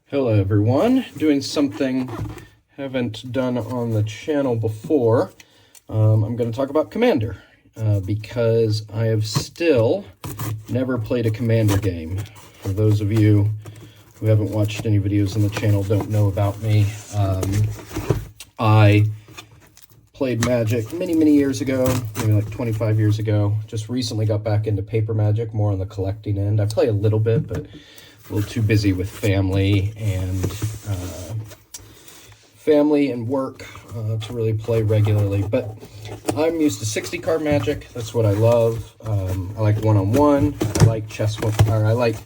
Hello everyone, doing something haven't done on the channel before. I'm going to talk about Commander because I have still never played a Commander game. For those of you who haven't watched any videos on the channel, don't know about me, I played Magic many years ago, maybe like 25 years ago. Just recently got back into paper Magic, more on the collecting end. I play a little bit, but a little too busy with family and work to really play regularly. But I'm used to 60 card Magic. That's what I love. I like one-on-one. I like I like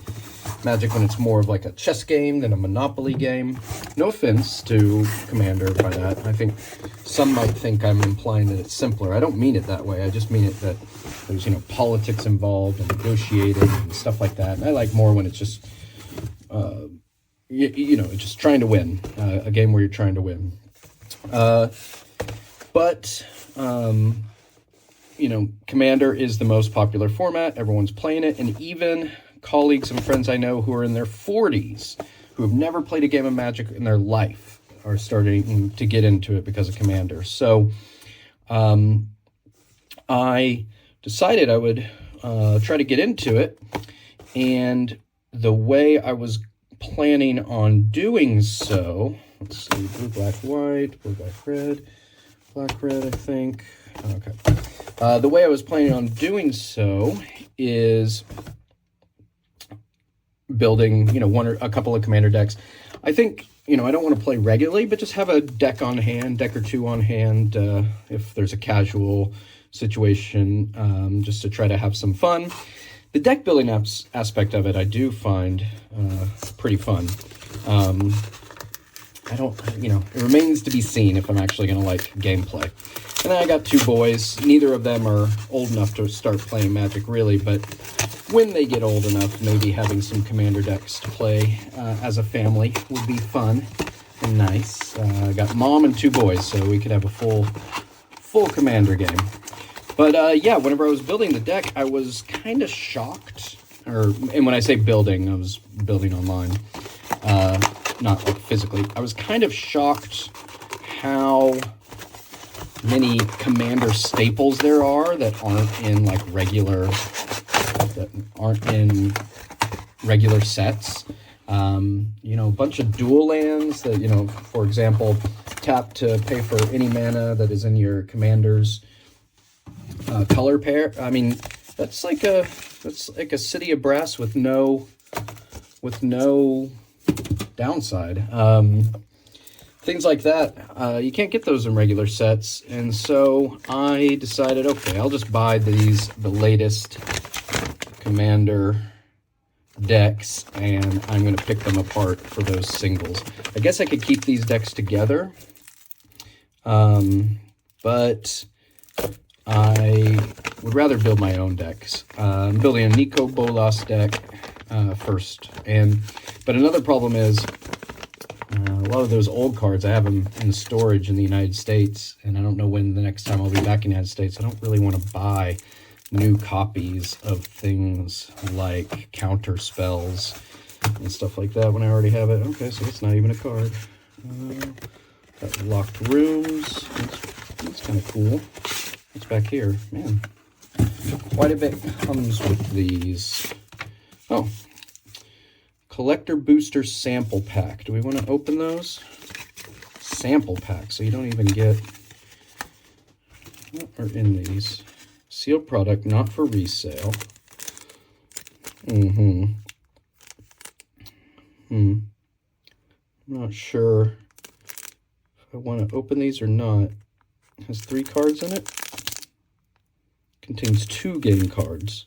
Magic when it's more of like a chess game than a Monopoly game. No offense to Commander by that. I think some might think I'm implying that it's simpler. I don't mean it that way. I just mean it that there's, politics involved and negotiating and stuff like that. And I like more when it's just just trying to win, a game where you're trying to win. Commander is the most popular format. Everyone's playing it, and even colleagues and friends I know who are in their 40s, who have never played a game of Magic in their life, are starting to get into it because of Commander. So I decided I would try to get into it, and the way I was planning on doing so, let's see, blue, black, white, blue, black, red, I think. Okay. The way I was planning on doing so is building, one or a couple of Commander decks. I think, I don't want to play regularly, but just have a deck or two on hand, if there's a casual situation, just to try to have some fun. The deck building aspect of it, I do find pretty fun. It remains to be seen if I'm actually going to like gameplay. And then I got two boys. Neither of them are old enough to start playing Magic, really, but when they get old enough, maybe having some Commander decks to play as a family would be fun and nice. I got mom and two boys, so we could have a full Commander game. But whenever I was building the deck, I was kind of shocked. And when I say building, I was building online, not like physically. I was kind of shocked how many Commander staples there are that aren't in regular sets. A bunch of dual lands that, for example, tap to pay for any mana that is in your Commander's color pair. I mean, that's like a city of brass with no downside. Things like that, you can't get those in regular sets, and so I decided, okay, I'll just buy the latest Commander decks, and I'm going to pick them apart for those singles. I guess I could keep these decks together, but I would rather build my own decks. I'm building a Nico Bolas deck first, but another problem is a lot of those old cards, I have them in storage in the United States, and I don't know when the next time I'll be back in the United States. I don't really want to buy new copies of things like counter spells and stuff like that when I already have it. Okay, so it's not even a card. Got locked rooms. That's kind of cool. What's back here? Man, quite a bit comes with these. Oh, collector booster sample pack. Do we want to open those? Sample pack, so you don't even get what are in these. Sealed product, not for resale. I'm not sure if I want to open these or not. It has 3 cards in it. Contains 2 game cards.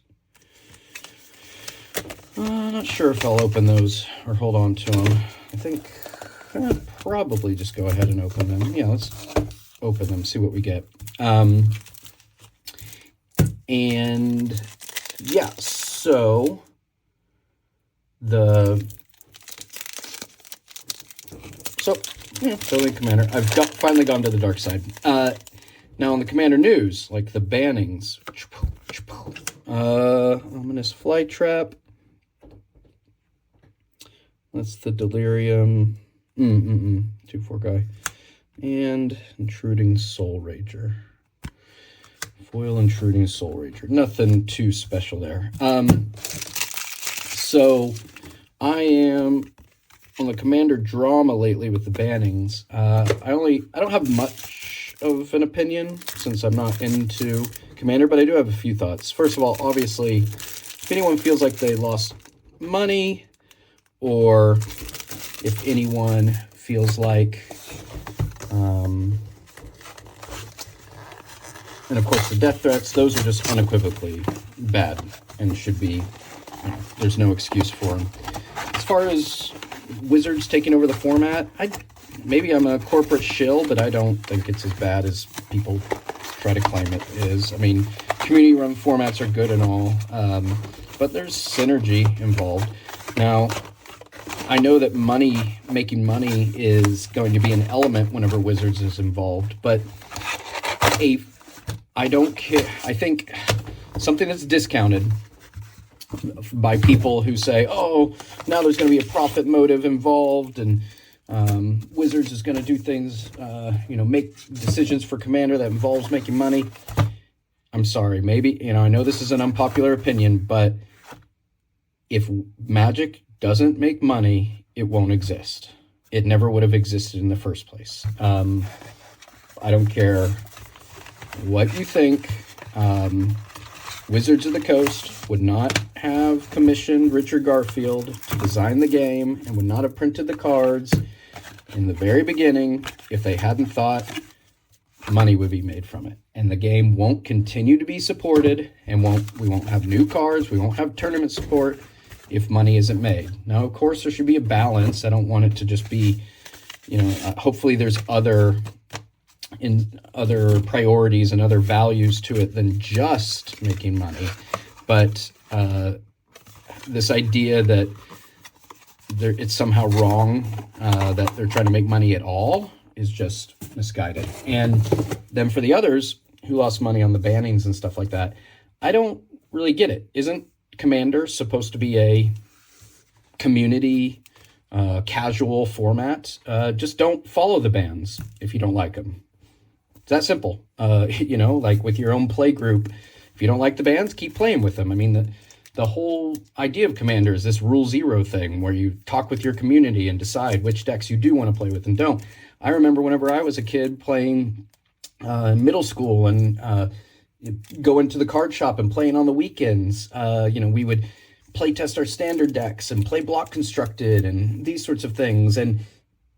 Not sure if I'll open those or hold on to them. I think I'll probably just go ahead and open them. Yeah, let's open them, see what we get. Building Commander. I've finally gone to the dark side. Now on the Commander news, like the bannings. Ominous Flytrap. That's the Delirium. 2/4 guy. And Intruding Soul Rager. Foil Intruding Soul Rager. Nothing too special there. So I am on the Commander drama lately with the bannings. I don't have much of an opinion since I'm not into Commander, but I do have a few thoughts. First of all, obviously, if anyone feels like they lost money, or if anyone feels like, and of course the death threats, those are just unequivocally bad and should be, there's no excuse for them. As far as Wizards taking over the format, maybe I'm a corporate shill, but I don't think it's as bad as people try to claim it is. I mean, community-run formats are good and all, but there's synergy involved. Now, I know that making money is going to be an element whenever Wizards is involved, but I don't care. I think something that's discounted by people who say, oh, now there's going to be a profit motive involved, and Wizards is going to do things, make decisions for Commander that involves making money. I'm sorry, maybe, I know this is an unpopular opinion, but if Magic doesn't make money, it won't exist. It never would have existed in the first place. I don't care what you think. Wizards of the Coast would not have commissioned Richard Garfield to design the game and would not have printed the cards in the very beginning if they hadn't thought money would be made from it. And the game won't continue to be supported, and we won't have new cards, we won't have tournament support if money isn't made. Now, of course, there should be a balance. I don't want it to just be, hopefully there's other priorities and other values to it than just making money. But this idea that it's somehow wrong that they're trying to make money at all is just misguided. And then for the others who lost money on the bannings and stuff like that, I don't really get it. Isn't Commander supposed to be a community casual format? Just don't follow the bans if you don't like them. It's that simple. Like with your own play group, if you don't like the bans, keep playing with them. I mean, the whole idea of Commander is this rule zero thing where you talk with your community and decide which decks you do want to play with and don't. I remember whenever I was a kid playing in middle school and go into the card shop and playing on the weekends, we would play test our standard decks and play block constructed and these sorts of things. And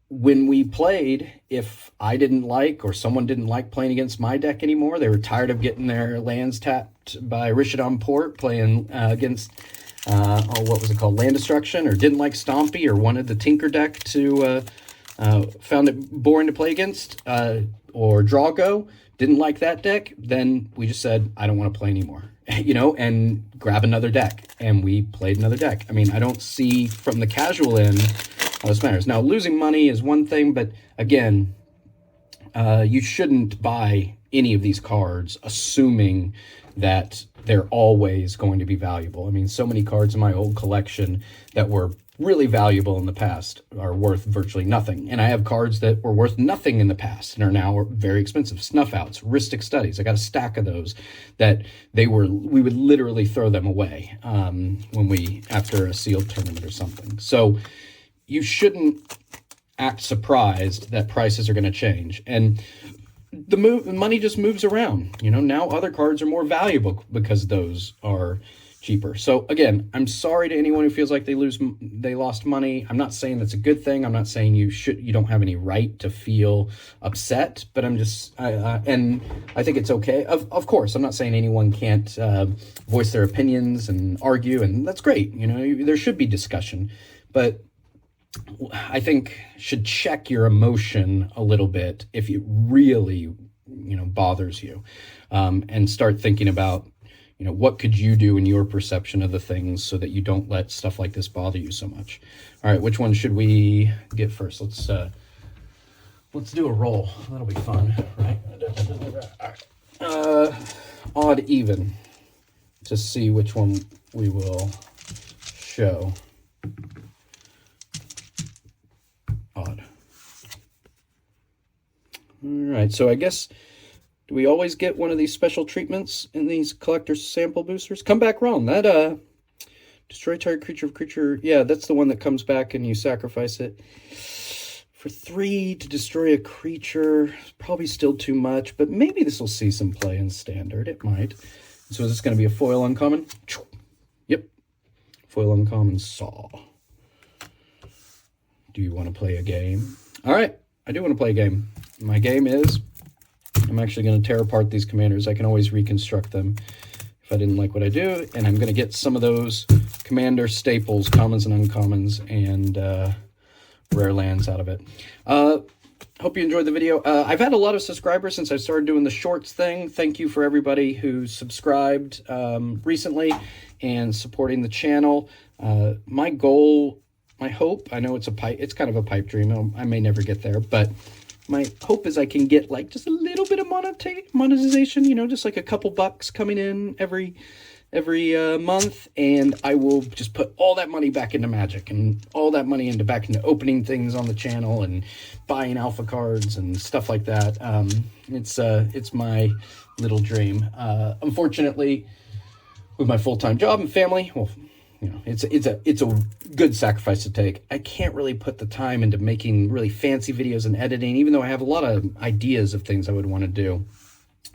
when we played, if I didn't like or someone didn't like playing against my deck anymore, they were tired of getting their lands tapped by Rishadan Port playing against, what was it called, Land Destruction, or didn't like Stompy or wanted the Tinker deck to, found it boring to play against, or Drago, didn't like that deck, then we just said, I don't want to play anymore, and grab another deck. And we played another deck. I mean, I don't see from the casual end how this matters. Now, losing money is one thing, but again, you shouldn't buy any of these cards assuming that they're always going to be valuable. I mean, so many cards in my old collection that were really valuable in the past are worth virtually nothing. And I have cards that were worth nothing in the past and are now very expensive. Snuff Outs, Ristic Studies. I got a stack of those that we would literally throw them away after a sealed tournament or something. So you shouldn't act surprised that prices are going to change. And the money just moves around. Now other cards are more valuable because those are cheaper. So again, I'm sorry to anyone who feels like they lost money. I'm not saying that's a good thing. I'm not saying you don't have any right to feel upset, but I'm just, and I think it's okay. Of course, I'm not saying anyone can't voice their opinions and argue, and that's great. There should be discussion, but I think should check your emotion a little bit if it really, bothers you, and start thinking about, what could you do in your perception of the things so that you don't let stuff like this bother you so much. All right, which one should we get first? Let's do a roll. That'll be fun, right? All right. Odd even to see which one we will show. right, so I guess, do we always get one of these special treatments in these collector sample boosters? Come back wrong. That, destroy target creature, yeah, that's the one that comes back and you sacrifice it. For 3 to destroy a creature, probably still too much, but maybe this will see some play in Standard. It might. So is this going to be a foil uncommon? Yep. Foil uncommon Saw. Do you want to play a game? All right, I do want to play a game. My game is, I'm actually going to tear apart these commanders. I can always reconstruct them if I didn't like what I do, and I'm going to get some of those commander staples, commons and uncommons, and rare lands out of it. Hope you enjoyed the video. I've had a lot of subscribers since I started doing the shorts thing. Thank you for everybody who subscribed recently and supporting the channel. My goal, my hope, I know it's kind of a pipe dream. I may never get there, but my hope is I can get like just a little bit of monetization, you know, just like a couple bucks coming in every month, and I will just put all that money back into Magic and all that money back into opening things on the channel and buying alpha cards and stuff like that. It's my little dream. Unfortunately, with my full-time job and family, well, you know, it's a good sacrifice to take. I can't really put the time into making really fancy videos and editing, even though I have a lot of ideas of things I would want to do.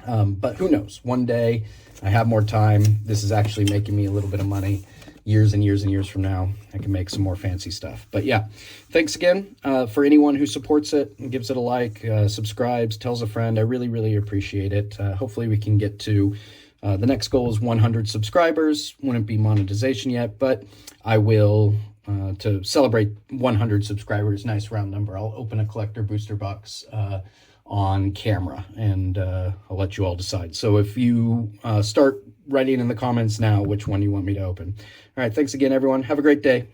But who knows? One day I have more time. This is actually making me a little bit of money. Years and years and years from now, I can make some more fancy stuff. But yeah, thanks again for anyone who supports it and gives it a like, subscribes, tells a friend. I really, really appreciate it. Hopefully we can get to, the next goal is 100 subscribers. Wouldn't be monetization yet, but I will, to celebrate 100 subscribers, nice round number, I'll open a collector booster box on camera, and I'll let you all decide. So if you start writing in the comments now which one you want me to open. All right, thanks again, everyone. Have a great day.